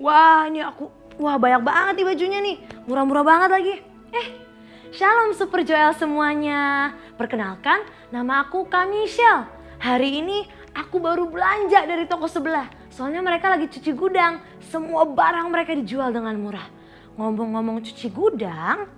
Wah banyak banget nih bajunya nih. Murah-murah banget lagi. Shalom Super Joel semuanya. Perkenalkan, nama aku Kak Michelle. Hari ini aku baru belanja dari toko sebelah. Soalnya mereka lagi cuci gudang. Semua barang mereka dijual dengan murah. Ngomong-ngomong cuci gudang,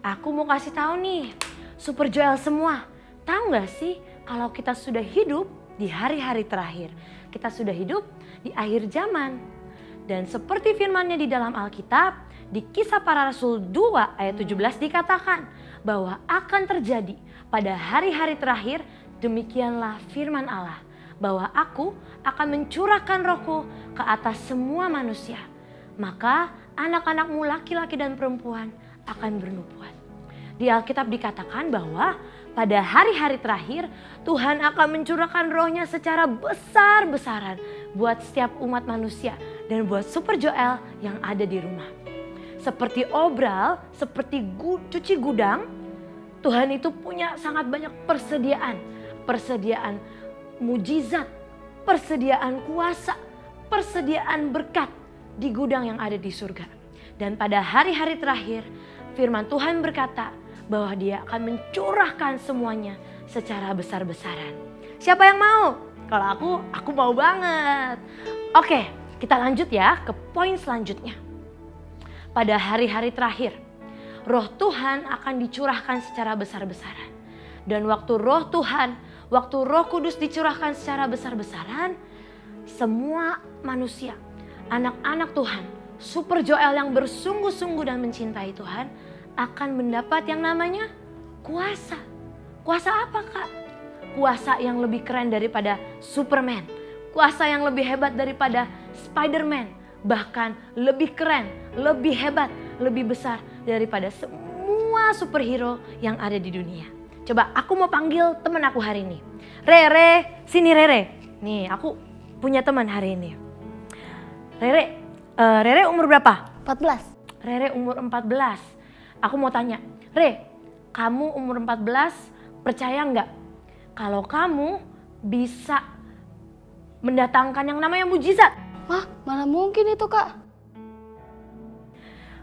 aku mau kasih tahu nih, Super Joel semua. Tahu gak sih kalau kita sudah hidup di hari-hari terakhir. Kita sudah hidup di akhir zaman. Dan seperti firmannya di dalam Alkitab, di Kisah Para Rasul 2 ayat 17 dikatakan bahwa akan terjadi pada hari-hari terakhir, demikianlah firman Allah, bahwa aku akan mencurahkan rohku ke atas semua manusia. Maka anak-anakmu laki-laki dan perempuan akan bernubuat. Di Alkitab dikatakan bahwa pada hari-hari terakhir Tuhan akan mencurahkan rohnya secara besar-besaran buat setiap umat manusia dan buat Super Joel yang ada di rumah. Seperti obral, seperti cuci gudang, Tuhan itu punya sangat banyak persediaan. Persediaan mujizat, persediaan kuasa, persediaan berkat di gudang yang ada di surga. Dan pada hari-hari terakhir, firman Tuhan berkata bahwa Dia akan mencurahkan semuanya secara besar-besaran. Siapa yang mau? Kalau aku mau banget. Oke, kita lanjut ya ke poin selanjutnya. Pada hari-hari terakhir, roh Tuhan akan dicurahkan secara besar-besaran. Dan waktu roh Kudus dicurahkan secara besar-besaran, semua manusia, anak-anak Tuhan, Super Joel yang bersungguh-sungguh dan mencintai Tuhan, akan mendapat yang namanya kuasa. Kuasa apa, Kak? Kuasa yang lebih keren daripada Superman. Kuasa yang lebih hebat daripada Spider-Man. Bahkan lebih keren, lebih hebat, lebih besar daripada semua superhero yang ada di dunia. Coba aku mau panggil teman aku hari ini. Rere, sini Rere. Nih aku punya teman hari ini. Rere umur berapa? 14. Rere umur 14. Aku mau tanya, Re, kamu umur 14 percaya nggak kalau kamu bisa mendatangkan yang namanya mujizat? Wah, mana mungkin itu, Kak?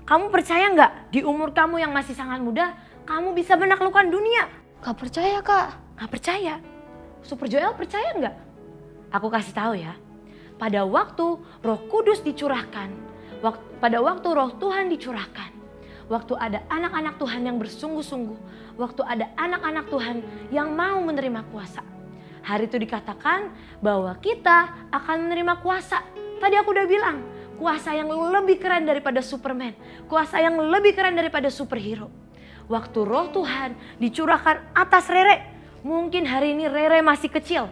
Kamu percaya nggak di umur kamu yang masih sangat muda, kamu bisa menaklukkan dunia? Gak percaya, Kak. Gak percaya? Super Joel percaya nggak? Aku kasih tahu ya. Pada waktu Roh Kudus dicurahkan, pada waktu Roh Tuhan dicurahkan, waktu ada anak-anak Tuhan yang bersungguh-sungguh, waktu ada anak-anak Tuhan yang mau menerima kuasa. Hari itu dikatakan bahwa kita akan menerima kuasa. Tadi aku udah bilang, kuasa yang lebih keren daripada Superman. Kuasa yang lebih keren daripada superhero. Waktu roh Tuhan dicurahkan atas Rere. Mungkin hari ini Rere masih kecil.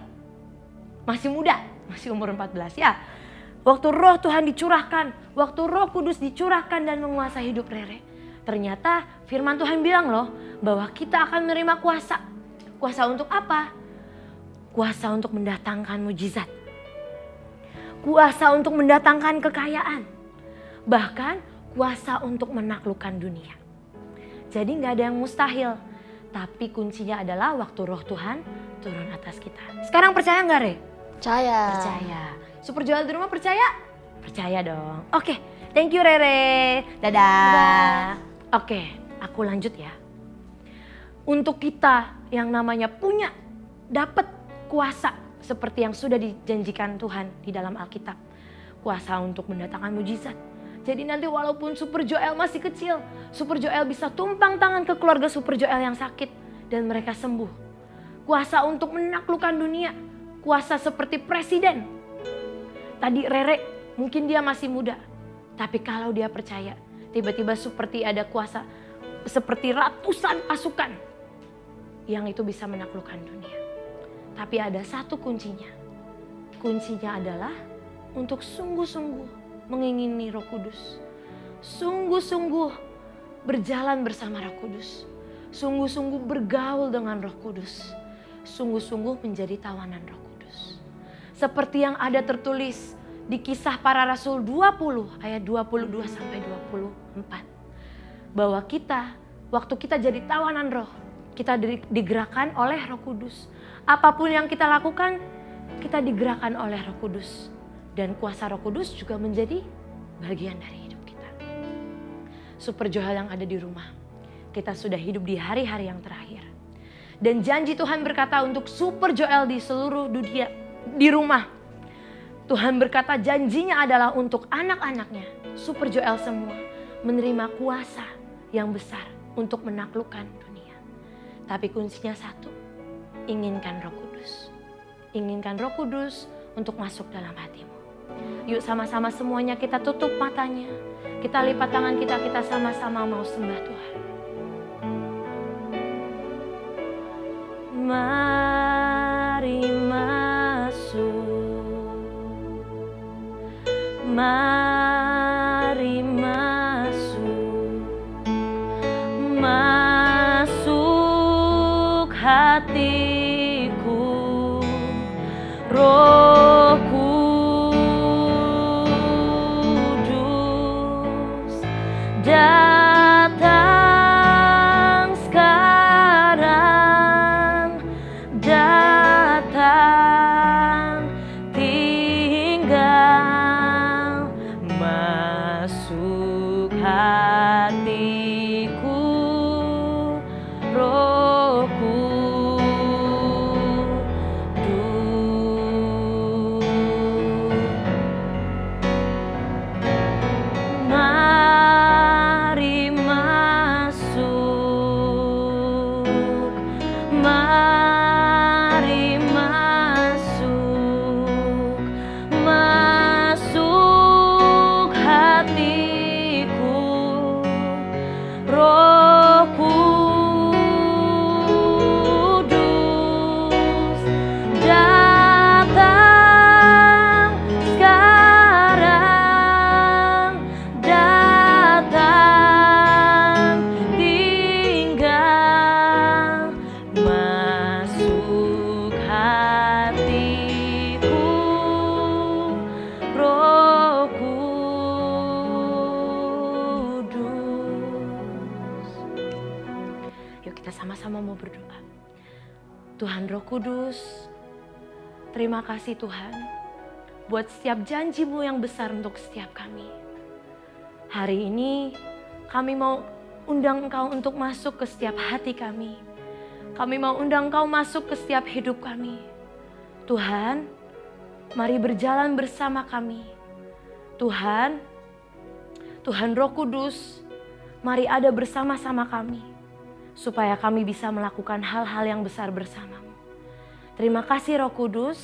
Masih muda, masih umur 14 ya. Waktu roh Tuhan dicurahkan, waktu Roh Kudus dicurahkan dan menguasai hidup Rere. Ternyata firman Tuhan bilang loh bahwa kita akan menerima kuasa. Kuasa untuk apa? Kuasa untuk mendatangkan mujizat. Kuasa untuk mendatangkan kekayaan. Bahkan kuasa untuk menaklukkan dunia. Jadi gak ada yang mustahil. Tapi kuncinya adalah waktu roh Tuhan turun atas kita. Sekarang percaya gak, Re? Percaya. Percaya. Super Joel di rumah percaya? Percaya dong. Oke, thank you Rere. Dadah. Oke, aku lanjut ya. Untuk kita yang namanya dapat kuasa seperti yang sudah dijanjikan Tuhan di dalam Alkitab. Kuasa untuk mendatangkan mujizat. Jadi nanti walaupun Super Joel masih kecil, Super Joel bisa tumpang tangan ke keluarga Super Joel yang sakit dan mereka sembuh. Kuasa untuk menaklukkan dunia. Kuasa seperti presiden. Tadi Rere mungkin dia masih muda. Tapi kalau dia percaya, tiba-tiba seperti ada kuasa seperti ratusan pasukan yang itu bisa menaklukkan dunia. Tapi ada satu kuncinya. Kuncinya adalah untuk sungguh-sungguh mengingini Roh Kudus. Sungguh-sungguh berjalan bersama Roh Kudus. Sungguh-sungguh bergaul dengan Roh Kudus. Sungguh-sungguh menjadi tawanan Roh Kudus. Seperti yang ada tertulis di Kisah Para Rasul 20 ayat 22 sampai 24. Bahwa waktu kita jadi tawanan Roh, kita digerakkan oleh Roh Kudus. Apapun yang kita lakukan, kita digerakkan oleh Roh Kudus. Dan kuasa Roh Kudus juga menjadi bagian dari hidup kita. Super Joel yang ada di rumah, kita sudah hidup di hari-hari yang terakhir. Dan janji Tuhan berkata untuk Super Joel di seluruh dunia, di rumah. Tuhan berkata janjinya adalah untuk anak-anaknya, Super Joel semua, menerima kuasa yang besar untuk menaklukkan dunia. Tapi kuncinya satu, inginkan Roh Kudus. Inginkan Roh Kudus untuk masuk dalam hatimu. Yuk sama-sama semuanya kita tutup matanya. Kita lipat tangan kita sama-sama mau sembah Tuhan. Mari masuk, mari masuk, masuk hatiku, Roh Kudus datang sekarang, datang tinggal, masuk hatiku, Roh Kudus. Mari masuk, mari masuk, masuk hatiku, Roh Kudus datang sekarang, datang tinggal, masuk hatiku, Roh Kudus. Yuk kita sama-sama mau berdoa. Tuhan Roh Kudus, terima kasih Tuhan buat setiap janji-Mu yang besar untuk setiap kami. Hari ini kami mau undang Engkau untuk masuk ke setiap hati kami. Kami mau undang Engkau masuk ke setiap hidup kami. Tuhan, mari berjalan bersama kami. Tuhan, Tuhan Roh Kudus, mari ada bersama-sama kami, supaya kami bisa melakukan hal-hal yang besar bersama-Mu. Terima kasih Roh Kudus,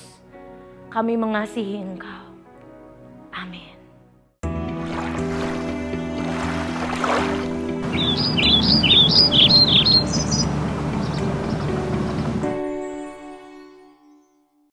kami mengasihi Engkau.